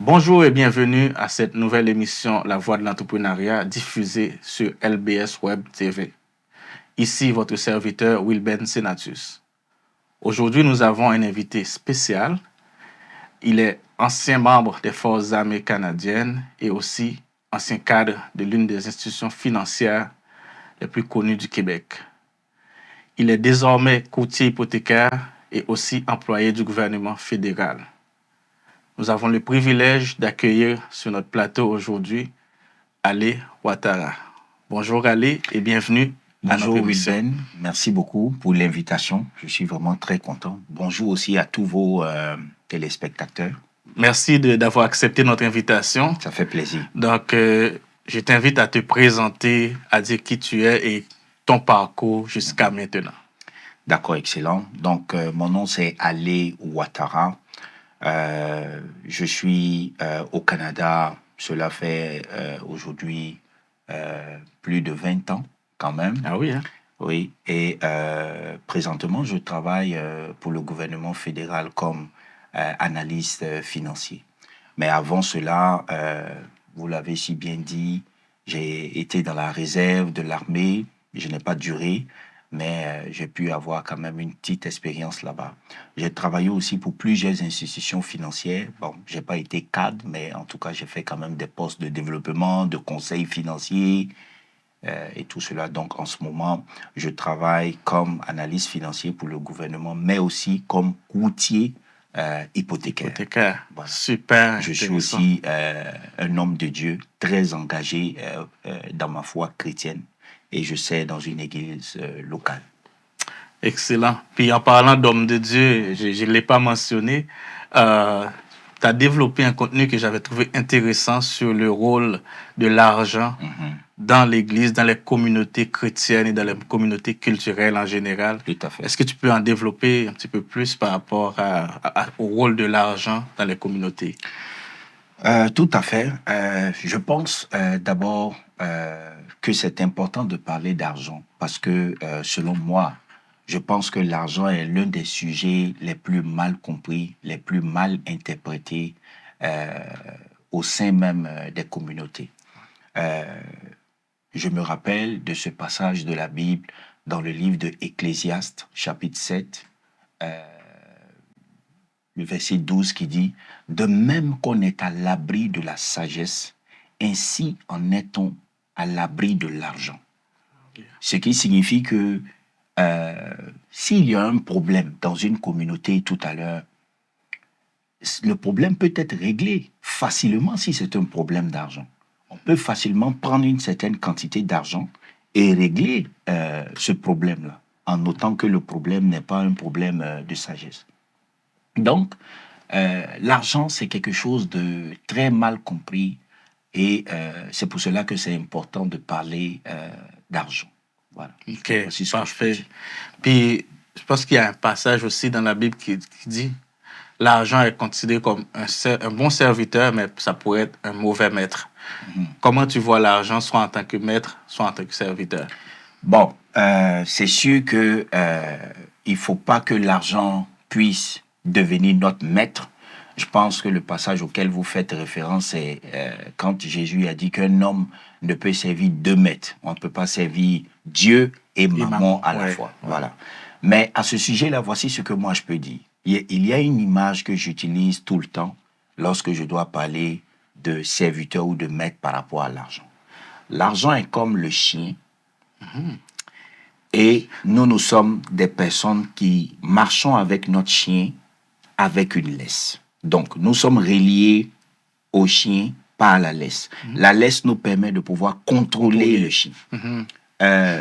Bonjour et bienvenue à cette nouvelle émission La Voix de l'entrepreneuriat diffusée sur LBS Web TV. Ici votre serviteur Wilben Senatus. Aujourd'hui, nous avons un invité spécial. Il est ancien membre des Forces armées canadiennes et aussi ancien cadre de l'une des institutions financières les plus connues du Québec. Il est désormais courtier hypothécaire et aussi employé du gouvernement fédéral. Nous avons le privilège d'accueillir sur notre plateau aujourd'hui Ali Ouattara. Bonjour Ali et bienvenue à notre émission. Bonjour Wilben, merci beaucoup pour l'invitation. Je suis vraiment très content. Bonjour aussi à tous vos téléspectateurs. Merci d'avoir accepté notre invitation. Ça fait plaisir. Donc, je t'invite à te présenter, à dire qui tu es et ton parcours jusqu'à maintenant. D'accord, excellent. Donc, mon nom c'est Ali Ouattara. Je suis au Canada, cela fait aujourd'hui plus de 20 ans quand même. Ah oui, hein? Oui, et présentement, je travaille pour le gouvernement fédéral comme analyste financier. Mais avant cela, vous l'avez si bien dit, j'ai été dans la réserve de l'armée. Je n'ai pas duré, mais j'ai pu avoir quand même une petite expérience là-bas. J'ai travaillé aussi pour plusieurs institutions financières. Bon, j'ai pas été cadre, mais en tout cas, j'ai fait quand même des postes de développement, de conseil financier et tout cela. Donc, en ce moment, je travaille comme analyste financier pour le gouvernement, mais aussi comme courtier hypothécaire. Voilà. Super. Je suis aussi un homme de Dieu très engagé dans ma foi chrétienne et je sers dans une église locale. Excellent. Puis en parlant d'homme de Dieu, je ne l'ai pas mentionné, tu as développé un contenu que j'avais trouvé intéressant sur le rôle de l'argent dans l'Église, dans les communautés chrétiennes et dans les communautés culturelles en général. Tout à fait. Est-ce que tu peux en développer un petit peu plus par rapport au rôle de l'argent dans les communautés? Tout à fait. Je pense d'abord que c'est important de parler d'argent parce que selon moi, je pense que l'argent est l'un des sujets les plus mal compris, les plus mal interprétés au sein même des communautés. Je me rappelle de ce passage de la Bible dans le livre de Ecclésiaste, chapitre 7, le verset 12 qui dit « De même qu'on est à l'abri de la sagesse, ainsi en est-on à l'abri de l'argent. » Ce qui signifie que s'il y a un problème dans une communauté tout à l'heure, le problème peut être réglé facilement si c'est un problème d'argent. On peut facilement prendre une certaine quantité d'argent et régler ce problème-là, en notant que le problème n'est pas un problème de sagesse. Donc, l'argent, c'est quelque chose de très mal compris et c'est pour cela que c'est important de parler d'argent. Voilà. Ok, parfait. Puis, je pense qu'il y a un passage aussi dans la Bible qui dit l'argent est considéré comme un bon serviteur, mais ça pourrait être un mauvais maître. Comment tu vois l'argent, soit en tant que maître, soit en tant que serviteur? Bon, c'est sûr que il faut pas que l'argent puisse devenir notre maître. Je pense que le passage auquel vous faites référence, c'est quand Jésus a dit qu'un homme ne peut servir deux maîtres. On ne peut pas servir Dieu et maman à la fois. Ouais. Voilà. Mais à ce sujet-là, voici ce que moi je peux dire. Il y a une image que j'utilise tout le temps lorsque je dois parler de serviteur ou de maître par rapport à l'argent. L'argent est comme le chien. Et nous sommes des personnes qui marchons avec notre chien avec une laisse. Donc, nous sommes reliés au chien par la laisse. La laisse nous permet de pouvoir contrôler le chien.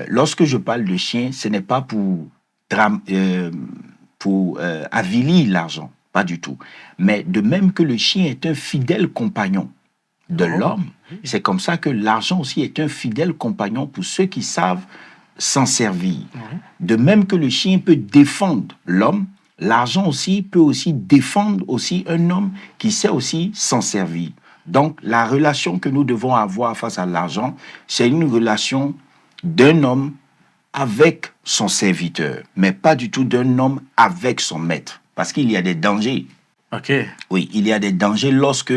Lorsque je parle de chien, ce n'est pas pour avilir l'argent, pas du tout. Mais de même que le chien est un fidèle compagnon de l'homme, c'est comme ça que l'argent aussi est un fidèle compagnon pour ceux qui savent s'en servir. De même que le chien peut défendre l'homme, l'argent aussi peut aussi défendre aussi un homme qui sait aussi s'en servir. Donc, la relation que nous devons avoir face à l'argent, c'est une relation d'un homme avec son serviteur, mais pas du tout d'un homme avec son maître, parce qu'il y a des dangers. OK. Oui, il y a des dangers lorsque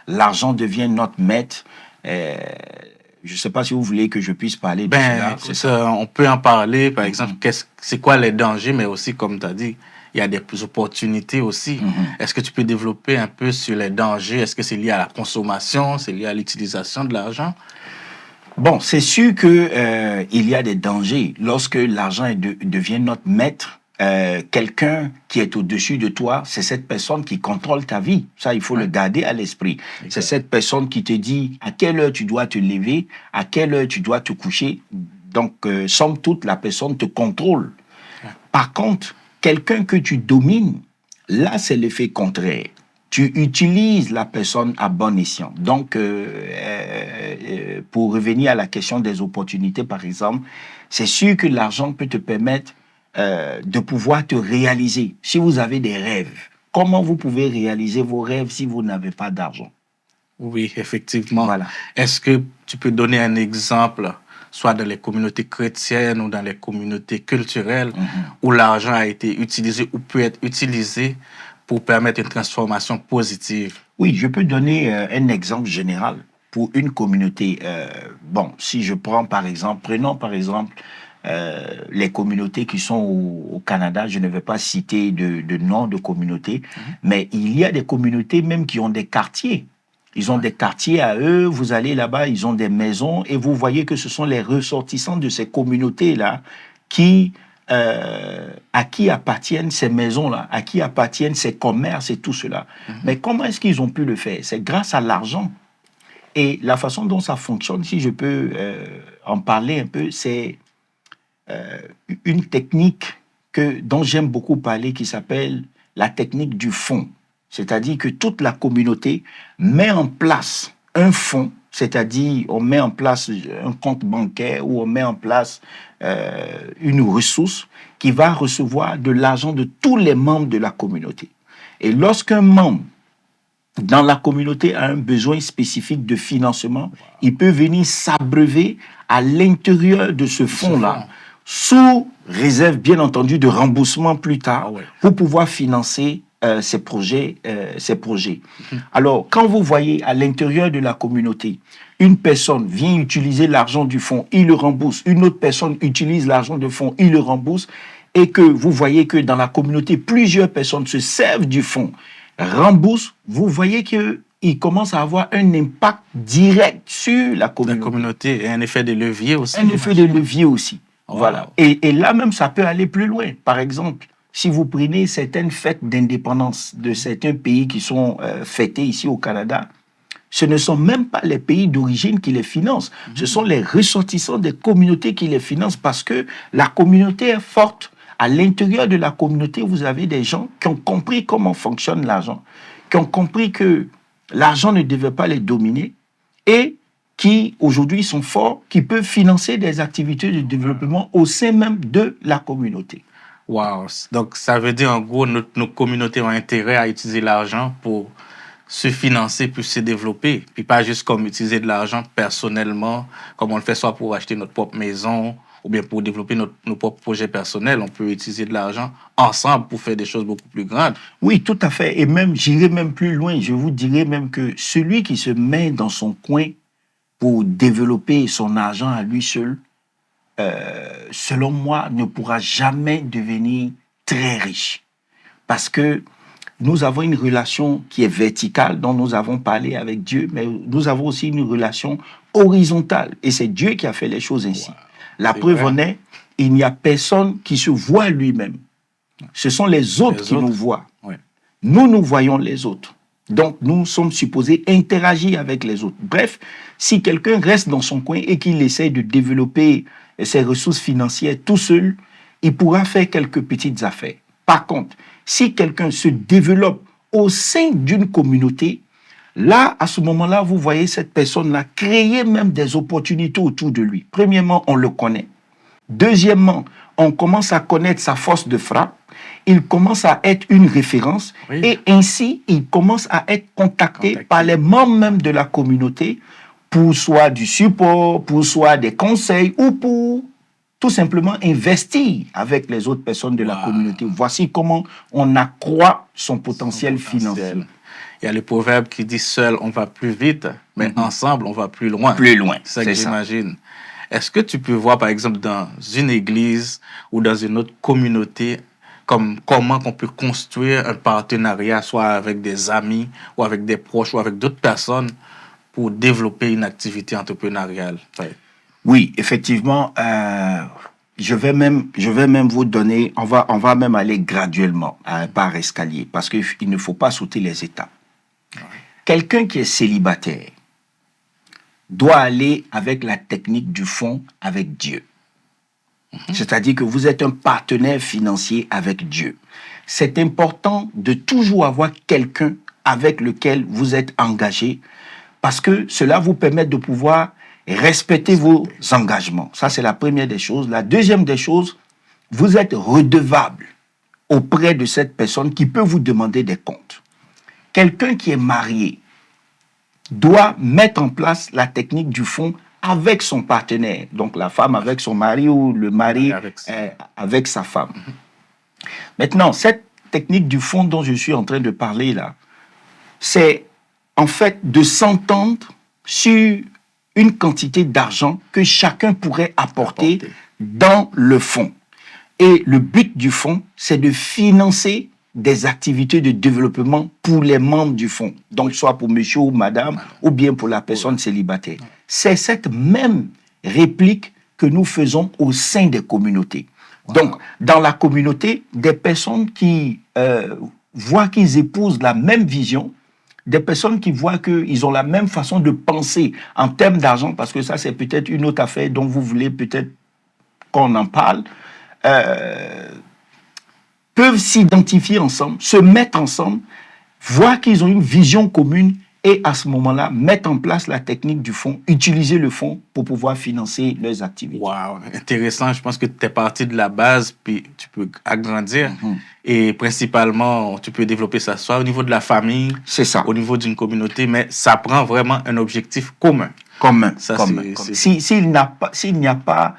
l'argent devient notre maître. Je ne sais pas si vous voulez que je puisse parler de cela. C'est ça. On peut en parler, par exemple, c'est quoi les dangers, mais aussi, comme tu as dit, il y a des opportunités aussi. Est-ce que tu peux développer un peu sur les dangers? Est-ce que c'est lié à la consommation? C'est lié à l'utilisation de l'argent? Bon, c'est sûr que il y a des dangers lorsque l'argent devient notre maître. Quelqu'un qui est au-dessus de toi, c'est cette personne qui contrôle ta vie. Ça, il faut le garder à l'esprit. Exactement. C'est cette personne qui te dit à quelle heure tu dois te lever, à quelle heure tu dois te coucher. Donc, somme toute, la personne te contrôle. Par contre, quelqu'un que tu domines, là, c'est l'effet contraire. Tu utilises la personne à bon escient. Donc, pour revenir à la question des opportunités, par exemple, c'est sûr que l'argent peut te permettre de pouvoir te réaliser. Si vous avez des rêves, comment vous pouvez réaliser vos rêves si vous n'avez pas d'argent? Oui, effectivement. Voilà. Est-ce que tu peux donner un exemple, soit dans les communautés chrétiennes ou dans les communautés culturelles, où l'argent a été utilisé ou peut être utilisé pour permettre une transformation positive? Oui, je peux donner un exemple général pour une communauté. Bon, si je prends prenons par exemple les communautés qui sont au Canada. Je ne vais pas citer de nom de communauté, mais il y a des communautés même qui ont des quartiers. Ils ont des quartiers à eux, vous allez là-bas, ils ont des maisons, et vous voyez que ce sont les ressortissants de ces communautés-là à qui appartiennent ces maisons-là, à qui appartiennent ces commerces et tout cela. Mais comment est-ce qu'ils ont pu le faire? C'est grâce à l'argent. Et la façon dont ça fonctionne, si je peux en parler un peu, c'est une technique dont j'aime beaucoup parler qui s'appelle la technique du fonds. C'est-à-dire que toute la communauté met en place un fonds, c'est-à-dire on met en place un compte bancaire ou on met en place une ressource qui va recevoir de l'argent de tous les membres de la communauté. Et lorsqu'un membre dans la communauté a un besoin spécifique de financement, il peut venir s'abreuver à l'intérieur de ce fonds-là, sous réserve bien entendu de remboursement plus tard, pour pouvoir financer ces projets. Alors, quand vous voyez à l'intérieur de la communauté, une personne vient utiliser l'argent du fonds, il le rembourse, une autre personne utilise l'argent du fonds, il le rembourse, et que vous voyez que dans la communauté, plusieurs personnes se servent du fonds, remboursent, vous voyez qu'il commence à avoir un impact direct sur la communauté. La communauté et un effet de levier aussi. Un effet de levier aussi. Wow. Voilà. Et là même, ça peut aller plus loin. Par exemple, si vous prenez certaines fêtes d'indépendance de certains pays qui sont fêtées ici au Canada, ce ne sont même pas les pays d'origine qui les financent. Ce sont les ressortissants des communautés qui les financent parce que la communauté est forte. À l'intérieur de la communauté, vous avez des gens qui ont compris comment fonctionne l'argent, qui ont compris que l'argent ne devait pas les dominer et qui, aujourd'hui, sont forts, qui peuvent financer des activités de développement au sein même de la communauté. Wow. Donc, ça veut dire, en gros, nos communautés ont intérêt à utiliser l'argent pour se financer, puis se développer, puis pas juste comme utiliser de l'argent personnellement, comme on le fait soit pour acheter notre propre maison, ou bien pour développer nos propres projets personnels. On peut utiliser de l'argent ensemble pour faire des choses beaucoup plus grandes. Oui, tout à fait. Et même, j'irai même plus loin. Je vous dirais même que celui qui se met dans son coin pour développer son argent à lui seul, selon moi, ne pourra jamais devenir très riche. Parce que nous avons une relation qui est verticale, dont nous avons parlé avec Dieu, mais nous avons aussi une relation horizontale. Et c'est Dieu qui a fait les choses ainsi. Wow. La preuve en est, il n'y a personne qui se voit lui-même. Ce sont les autres qui nous voient. Ouais. Nous voyons les autres. Donc, nous sommes supposés interagir avec les autres. Bref, si quelqu'un reste dans son coin et qu'il essaie de développer ses ressources financières tout seul, il pourra faire quelques petites affaires. Par contre, si quelqu'un se développe au sein d'une communauté, là, à ce moment-là, vous voyez cette personne-là créer même des opportunités autour de lui. Premièrement, on le connaît. Deuxièmement, on commence à connaître sa force de frappe. Il commence à être une référence. Oui. Et ainsi, il commence à être contacté par les membres même de la communauté pour soit du support, pour soit des conseils ou pour tout simplement investir avec les autres personnes de la communauté. Voici comment on accroît son potentiel financier. Il y a le proverbe qui dit seul on va plus vite, mais ensemble on va plus loin. Plus loin, c'est ça que j'imagine. Est-ce que tu peux voir par exemple dans une église ou dans une autre communauté comment on peut construire un partenariat soit avec des amis ou avec des proches ou avec d'autres personnes pour développer une activité entrepreneuriale? Oui, effectivement, je vais même vous donner, on va même aller graduellement par escalier parce qu'il ne faut pas sauter les étapes. Quelqu'un qui est célibataire doit aller avec la technique du fond avec Dieu. C'est-à-dire que vous êtes un partenaire financier avec Dieu. C'est important de toujours avoir quelqu'un avec lequel vous êtes engagé parce que cela vous permet de pouvoir respecter vos engagements. Ça, c'est la première des choses. La deuxième des choses, vous êtes redevable auprès de cette personne qui peut vous demander des comptes. Quelqu'un qui est marié doit mettre en place la technique du fond avec son partenaire. Donc, la femme avec son mari ou le mari avec sa femme. Maintenant, cette technique du fond dont je suis en train de parler là, c'est en fait de s'entendre sur une quantité d'argent que chacun pourrait apporter dans le fonds. Et le but du fonds, c'est de financer des activités de développement pour les membres du fonds. Donc, soit pour monsieur ou madame, ou bien pour la personne célibataire. C'est cette même réplique que nous faisons au sein des communautés. Donc, dans la communauté, des personnes qui voient qu'ils épousent la même vision, des personnes qui voient qu'ils ont la même façon de penser en termes d'argent, parce que ça, c'est peut-être une autre affaire dont vous voulez peut-être qu'on en parle, peuvent s'identifier ensemble, se mettre ensemble, voir qu'ils ont une vision commune et à ce moment-là, mettre en place la technique du fonds, utiliser le fonds pour pouvoir financer leurs activités. Wow, intéressant. Je pense que tu es parti de la base, puis tu peux agrandir. Et principalement, tu peux développer ça soit au niveau de la famille, au niveau d'une communauté, mais ça prend vraiment un objectif commun. S'il n'y a pas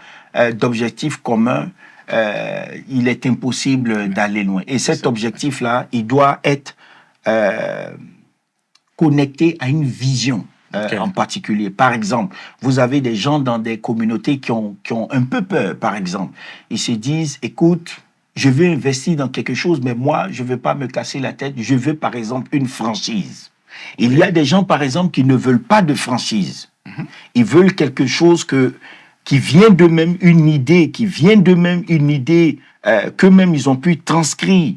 d'objectif commun, il est impossible d'aller loin. Et cet objectif-là, il doit être connecté à une vision en particulier. Par exemple, vous avez des gens dans des communautés qui ont un peu peur, par exemple. Ils se disent, écoute, je veux investir dans quelque chose, mais moi, je ne veux pas me casser la tête. Je veux, par exemple, une franchise. Il y a des gens, par exemple, qui ne veulent pas de franchise. Ils veulent quelque chose qui vient d'eux-mêmes, une idée, qu'eux-mêmes, ils ont pu transcrire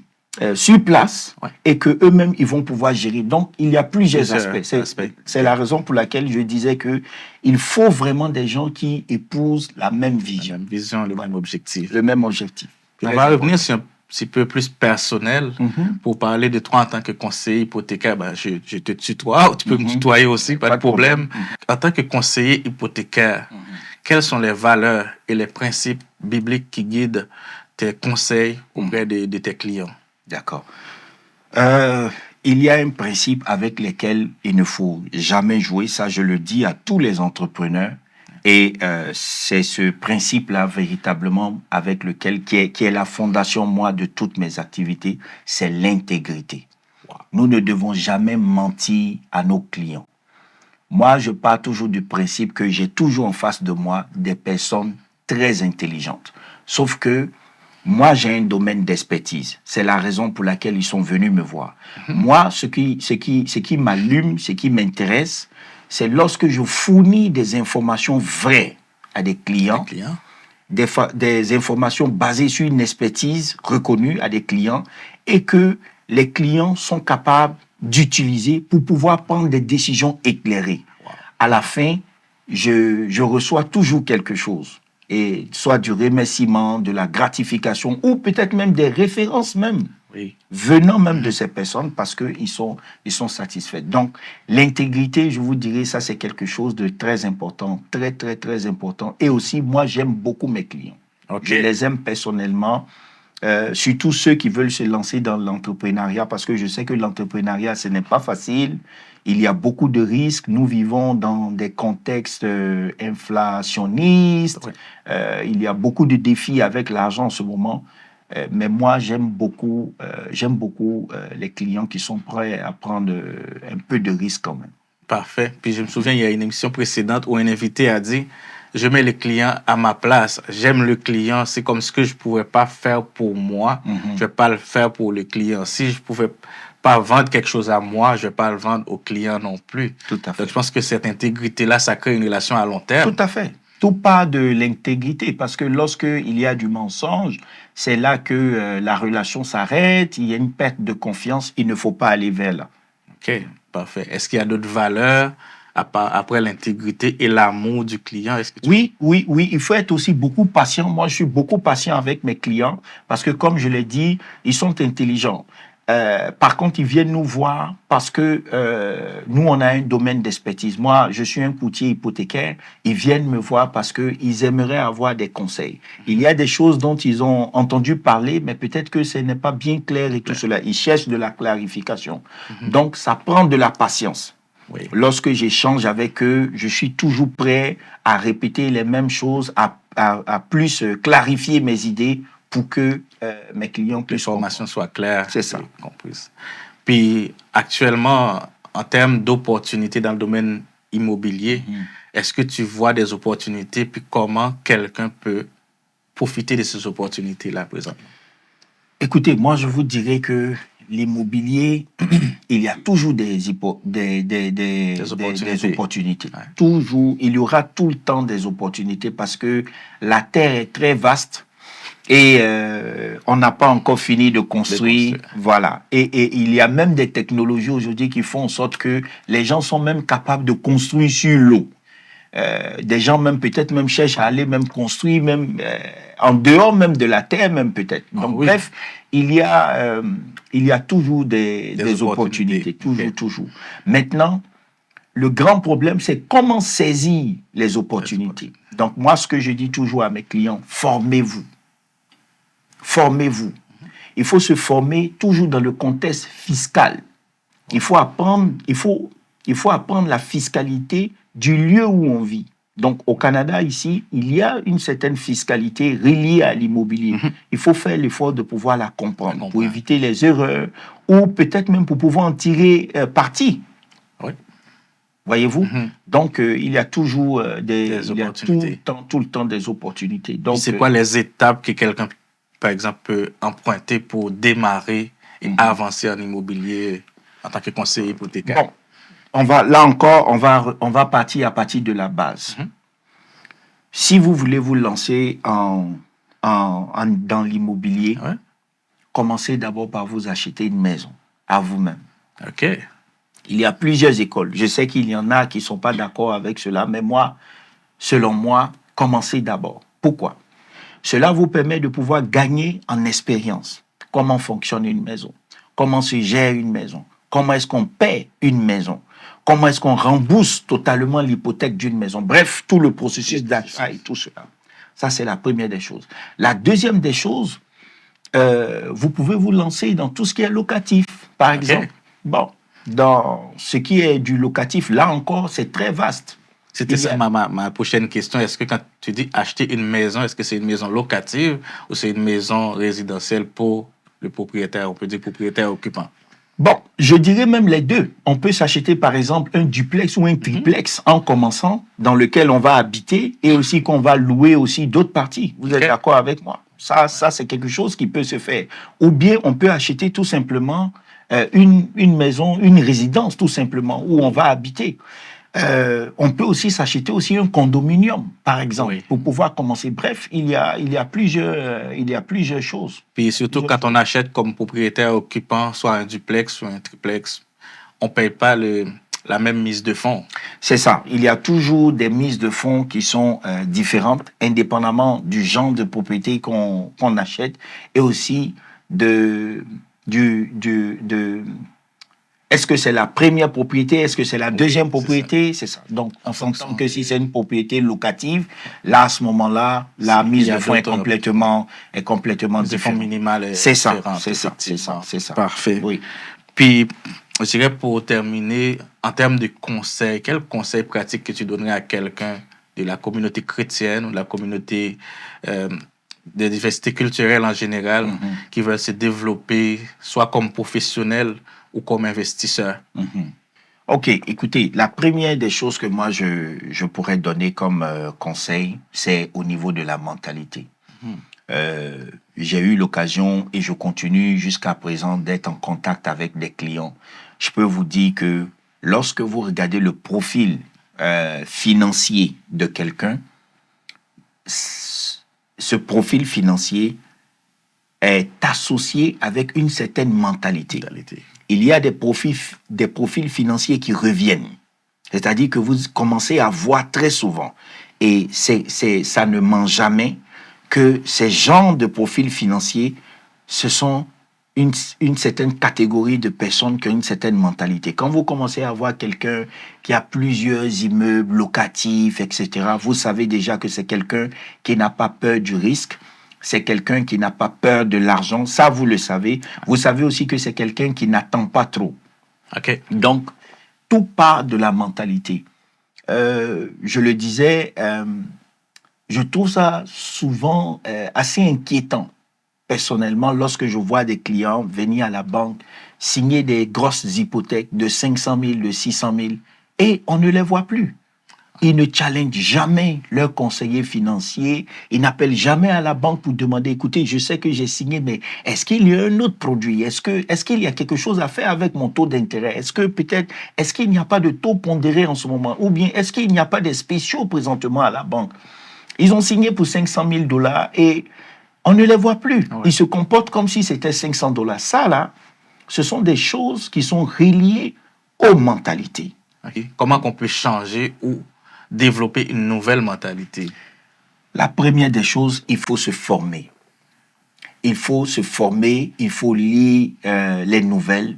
sur place et qu'eux-mêmes, ils vont pouvoir gérer. Donc, il y a plusieurs aspects. C'est la raison pour laquelle je disais qu'il faut vraiment des gens qui épousent la même vision. La même vision, le même objectif. Le même objectif. On va revenir sur un petit peu plus personnel pour parler de toi en tant que conseiller hypothécaire. Je te tutoie, tu peux me tutoyer aussi, pas de problème. En tant que conseiller hypothécaire, quelles sont les valeurs et les principes bibliques qui guident tes conseils auprès de tes clients? D'accord. Il y a un principe avec lequel il ne faut jamais jouer. Ça, je le dis à tous les entrepreneurs. Et c'est ce principe-là, véritablement, avec lequel, qui est la fondation, moi, de toutes mes activités, c'est l'intégrité. Nous ne devons jamais mentir à nos clients. Moi, je pars toujours du principe que j'ai toujours en face de moi des personnes très intelligentes. Sauf que moi, j'ai un domaine d'expertise. C'est la raison pour laquelle ils sont venus me voir. Moi, ce qui m'allume, ce qui m'intéresse, c'est lorsque je fournis des informations vraies à des clients, des informations basées sur une expertise reconnue à des clients et que les clients sont capables d'utiliser pour pouvoir prendre des décisions éclairées. À la fin, je reçois toujours quelque chose. Et soit du remerciement, de la gratification ou peut-être même des références même venant même de ces personnes parce qu'ils sont satisfaits. Donc, l'intégrité, je vous dirais, ça c'est quelque chose de très important, très, très, très important. Et aussi, moi, j'aime beaucoup mes clients. Je les aime personnellement. surtout ceux qui veulent se lancer dans l'entrepreneuriat, parce que je sais que l'entrepreneuriat, ce n'est pas facile. Il y a beaucoup de risques. Nous vivons dans des contextes inflationnistes. Oui. Il y a beaucoup de défis avec l'argent en ce moment. Mais moi, j'aime beaucoup les clients qui sont prêts à prendre un peu de risques quand même. Parfait. Puis je me souviens, il y a une émission précédente où un invité a dit, je mets le client à ma place. J'aime le client. C'est comme ce que je ne pouvais pas faire pour moi. Je ne vais pas le faire pour le client. Si je ne pouvais pas vendre quelque chose à moi, je ne vais pas le vendre au client non plus. Tout à fait. Donc je pense que cette intégrité-là, ça crée une relation à long terme. Tout à fait. Tout part de l'intégrité, parce que lorsqu'il y a du mensonge, c'est là que la relation s'arrête, il y a une perte de confiance, il ne faut pas aller vers là. OK, parfait. Est-ce qu'il y a d'autres valeurs après l'intégrité et l'amour du client? Oui, il faut être aussi beaucoup patient. Moi, je suis beaucoup patient avec mes clients, parce que comme je l'ai dit, ils sont intelligents. Par contre, ils viennent nous voir parce que nous, on a un domaine d'expertise. Moi, je suis un courtier hypothécaire. Ils viennent me voir parce qu'ils aimeraient avoir des conseils. Il y a des choses dont ils ont entendu parler, mais peut-être que ce n'est pas bien clair et tout cela. Ils cherchent de la clarification. Donc, ça prend de la patience. Oui. Lorsque j'échange avec eux, je suis toujours prêt à répéter les mêmes choses, à plus clarifier mes idées pour que mes clients puissent les formations soient claires. C'est ça. Comprises. Puis actuellement, en termes d'opportunités dans le domaine immobilier, est-ce que tu vois des opportunités, puis comment quelqu'un peut profiter de ces opportunités-là présentement? Écoutez, moi je vous dirais que l'immobilier, il y a toujours des opportunités. Ouais. Toujours, il y aura tout le temps des opportunités parce que la terre est très vaste. Et on n'a pas encore fini de construire. Voilà. Et il y a même des technologies aujourd'hui qui font en sorte que les gens sont même capables de construire sur l'eau. Des gens même peut-être même cherchent à aller même construire même en dehors même de la terre même peut-être. Donc bref, il y a toujours des opportunités. Toujours. Maintenant, le grand problème, c'est comment saisir les opportunités. Donc moi, ce que je dis toujours à mes clients, formez-vous. Formez-vous. Il faut se former toujours dans le contexte fiscal. Il faut apprendre la fiscalité du lieu où on vit. Donc, au Canada, ici, il y a une certaine fiscalité reliée à l'immobilier. Il faut faire l'effort de pouvoir la comprendre pour éviter les erreurs ou peut-être même pour pouvoir en tirer parti. Oui. Voyez-vous? Donc, il y a toujours des opportunités. tout le temps des opportunités. Donc, c'est quoi les étapes que quelqu'un, par exemple, peut emprunter pour démarrer et avancer en immobilier en tant que conseiller hypothécaire? Bon. Là encore, on va partir à partir de la base. Si vous voulez vous lancer dans l'immobilier, commencez d'abord par vous acheter une maison à vous-même. OK. Il y a plusieurs écoles. Je sais qu'il y en a qui ne sont pas d'accord avec cela, mais moi, selon moi, commencez d'abord. Pourquoi? Cela vous permet de pouvoir gagner en expérience. Comment fonctionne une maison? Comment se gère une maison? Comment est-ce qu'on paie une maison? Comment est-ce qu'on rembourse totalement l'hypothèque d'une maison? Bref, tout le processus d'achat et tout cela. Ça, c'est la première des choses. La deuxième des choses, vous pouvez vous lancer dans tout ce qui est locatif, par exemple. Bon, dans ce qui est du locatif, là encore, c'est très vaste. C'était ça ma prochaine question. Est-ce que quand tu dis acheter une maison, est-ce que c'est une maison locative ou c'est une maison résidentielle pour le propriétaire? On peut dire propriétaire occupant. Bon, je dirais même les deux. On peut s'acheter par exemple un duplex ou un triplex en commençant, dans lequel on va habiter et aussi qu'on va louer aussi d'autres parties. Vous êtes d'accord avec moi? Ça c'est quelque chose qui peut se faire. Ou bien on peut acheter tout simplement une maison, une résidence tout simplement où on va habiter. On peut aussi s'acheter aussi un condominium, par exemple, pour pouvoir commencer. Bref, il y a plusieurs choses. Puis surtout quand on achète comme propriétaire occupant, soit un duplex, soit un triplex, on ne paye pas la même mise de fonds. C'est ça. Il y a toujours des mises de fonds qui sont différentes, indépendamment du genre de propriété qu'on achète et aussi Est-ce que c'est la première propriété? Est-ce que c'est la deuxième propriété? C'est C'est ça. Donc, en fonction que si c'est une propriété locative, là, à ce moment-là, la mise de fonds est complètement différente. Le fonds minimal est C'est ça, différent, c'est ça. Parfait. Oui. Puis, je dirais pour terminer, en termes de conseils, quel conseil pratique que tu donnerais à quelqu'un de la communauté chrétienne ou de la communauté de diversité culturelle en général qui veulent se développer soit comme professionnel ou comme investisseur? Ok, écoutez, la première des choses que moi je pourrais donner comme conseil, c'est au niveau de la mentalité. J'ai eu l'occasion et je continue jusqu'à présent d'être en contact avec des clients. Je peux vous dire que lorsque vous regardez le profil financier de quelqu'un, ce profil financier est associé avec une certaine mentalité. Il y a des profils financiers qui reviennent. C'est-à-dire que vous commencez à voir très souvent. Et ça ne ment jamais que ces genres de profils financiers, ce sont une certaine catégorie de personnes qui ont une certaine mentalité. Quand vous commencez à voir quelqu'un qui a plusieurs immeubles locatifs, etc., vous savez déjà que c'est quelqu'un qui n'a pas peur du risque. C'est quelqu'un qui n'a pas peur de l'argent. Ça, vous le savez. Vous savez aussi que c'est quelqu'un qui n'attend pas trop. Okay. Donc, tout part de la mentalité. Je le disais, je trouve ça souvent assez inquiétant, personnellement, lorsque je vois des clients venir à la banque, signer des grosses hypothèques de 500 000, de 600 000, et on ne les voit plus. Ils ne challengent jamais leur conseiller financier. Ils n'appellent jamais à la banque pour demander, écoutez, je sais que j'ai signé, mais est-ce qu'il y a un autre produit? Est-ce qu'il y a quelque chose à faire avec mon taux d'intérêt? Est-ce qu'il n'y a pas de taux pondéré en ce moment? Ou bien, est-ce qu'il n'y a pas de spéciaux présentement à la banque? Ils ont signé pour 500 000 $ et on ne les voit plus. Ouais. Ils se comportent comme si c'était 500 $. Ça, là, ce sont des choses qui sont reliées aux mentalités. Okay. Comment qu'on peut changer ou développer une nouvelle mentalité? La première des choses, il faut se former. Il faut se former, il faut lire les nouvelles.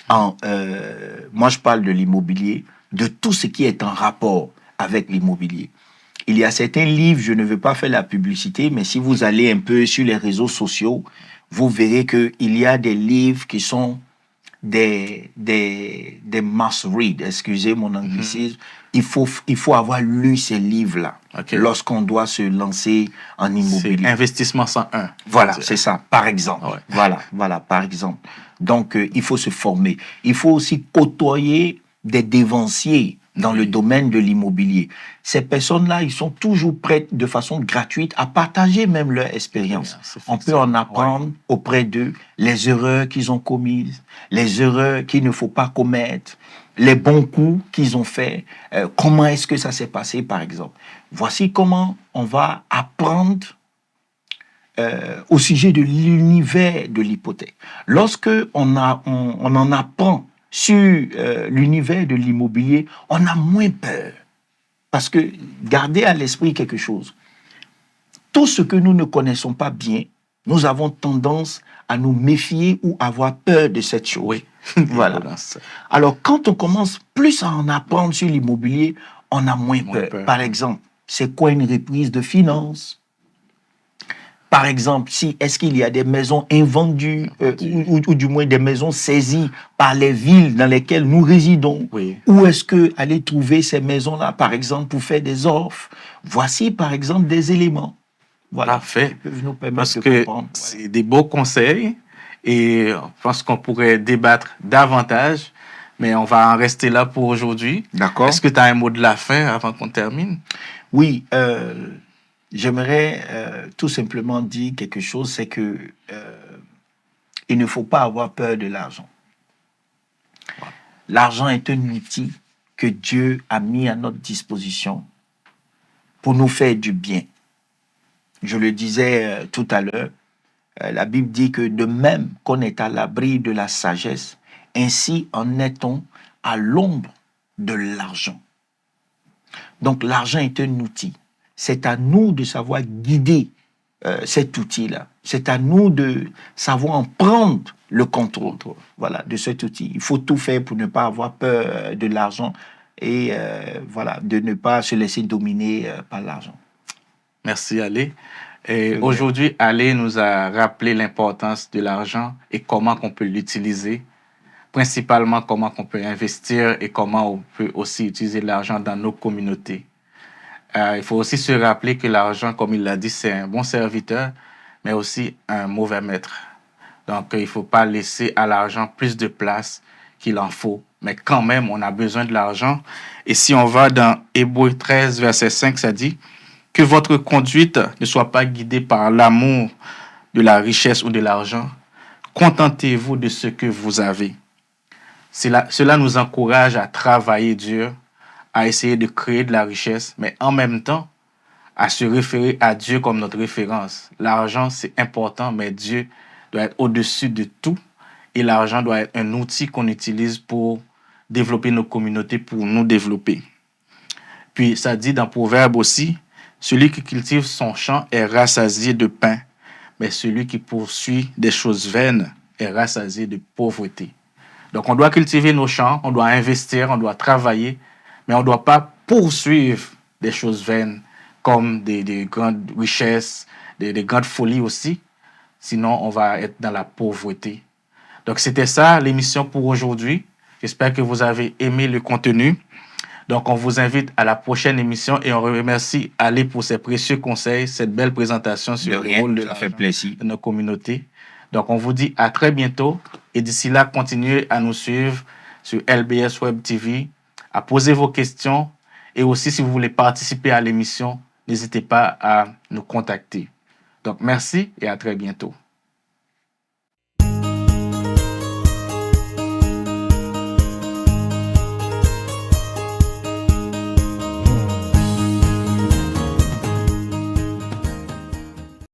Moi, je parle de l'immobilier, de tout ce qui est en rapport avec l'immobilier. Il y a certains livres, je ne veux pas faire la publicité, mais si vous allez un peu sur les réseaux sociaux, vous verrez qu'il y a des livres qui sont des must-read, excusez mon anglicisme. Il faut avoir lu ces livres-là lorsqu'on doit se lancer en immobilier. C'est Investissement 101. Voilà, c'est ça, par exemple. Ouais. Voilà, par exemple. Donc, il faut se former. Il faut aussi côtoyer des dévanciers dans le domaine de l'immobilier. Ces personnes-là, ils sont toujours prêtes de façon gratuite à partager même leur expérience. On peut en apprendre auprès d'eux les erreurs qu'ils ont commises, les erreurs qu'il ne faut pas commettre, les bons coups qu'ils ont faits, comment est-ce que ça s'est passé, par exemple. Voici comment on va apprendre au sujet de l'univers de l'hypothèque. Lorsque on en apprend sur l'univers de l'immobilier, on a moins peur. Parce que gardez à l'esprit quelque chose. Tout ce que nous ne connaissons pas bien, nous avons tendance à nous méfier ou avoir peur de cette chose. Oui. Voilà. Alors, quand on commence plus à en apprendre sur l'immobilier, on a moins peur. Par exemple, c'est quoi une reprise de finances? Par exemple, est-ce qu'il y a des maisons invendues ou du moins des maisons saisies par les villes dans lesquelles nous résidons? Oui. Où est-ce que aller trouver ces maisons-là, par exemple, pour faire des offres? Voici, par exemple, des éléments. Voilà. Parfait. Parce que c'est des beaux conseils et je pense qu'on pourrait débattre davantage, mais on va en rester là pour aujourd'hui. D'accord. Est-ce que tu as un mot de la fin avant qu'on termine? Oui. J'aimerais tout simplement dire quelque chose, c'est que il ne faut pas avoir peur de l'argent. L'argent est un outil que Dieu a mis à notre disposition pour nous faire du bien. Je le disais tout à l'heure, la Bible dit que de même qu'on est à l'abri de la sagesse, ainsi en est-on à l'ombre de l'argent. Donc l'argent est un outil. C'est à nous de savoir guider cet outil-là. C'est à nous de savoir en prendre le contrôle, voilà, de cet outil. Il faut tout faire pour ne pas avoir peur de l'argent et voilà, de ne pas se laisser dominer par l'argent. Merci, Ali. Et aujourd'hui, Ali nous a rappelé l'importance de l'argent et comment on peut l'utiliser, principalement comment on peut investir et comment on peut aussi utiliser l'argent dans nos communautés. Il faut aussi se rappeler que l'argent, comme il l'a dit, c'est un bon serviteur, mais aussi un mauvais maître. Donc, il ne faut pas laisser à l'argent plus de place qu'il en faut. Mais quand même, on a besoin de l'argent. Et si on va dans Hébreux 13, verset 5, ça dit que votre conduite ne soit pas guidée par l'amour de la richesse ou de l'argent. Contentez-vous de ce que vous avez. Cela nous encourage à travailler dur, à essayer de créer de la richesse, mais en même temps, à se référer à Dieu comme notre référence. L'argent, c'est important, mais Dieu doit être au-dessus de tout. Et l'argent doit être un outil qu'on utilise pour développer nos communautés, pour nous développer. Puis, ça dit dans Proverbe aussi, celui qui cultive son champ est rassasié de pain, mais celui qui poursuit des choses vaines est rassasié de pauvreté. Donc, on doit cultiver nos champs, on doit investir, on doit travailler, mais on ne doit pas poursuivre des choses vaines comme des grandes richesses, des grandes folies aussi. Sinon, on va être dans la pauvreté. Donc, c'était ça l'émission pour aujourd'hui. J'espère que vous avez aimé le contenu. Donc, on vous invite à la prochaine émission et on remercie Ali pour ses précieux conseils, cette belle présentation sur le rôle de l'argent de nos communautés. Donc, on vous dit à très bientôt et d'ici là, continuez à nous suivre sur LBS Web TV, à poser vos questions et aussi si vous voulez participer à l'émission, n'hésitez pas à nous contacter. Donc, merci et à très bientôt.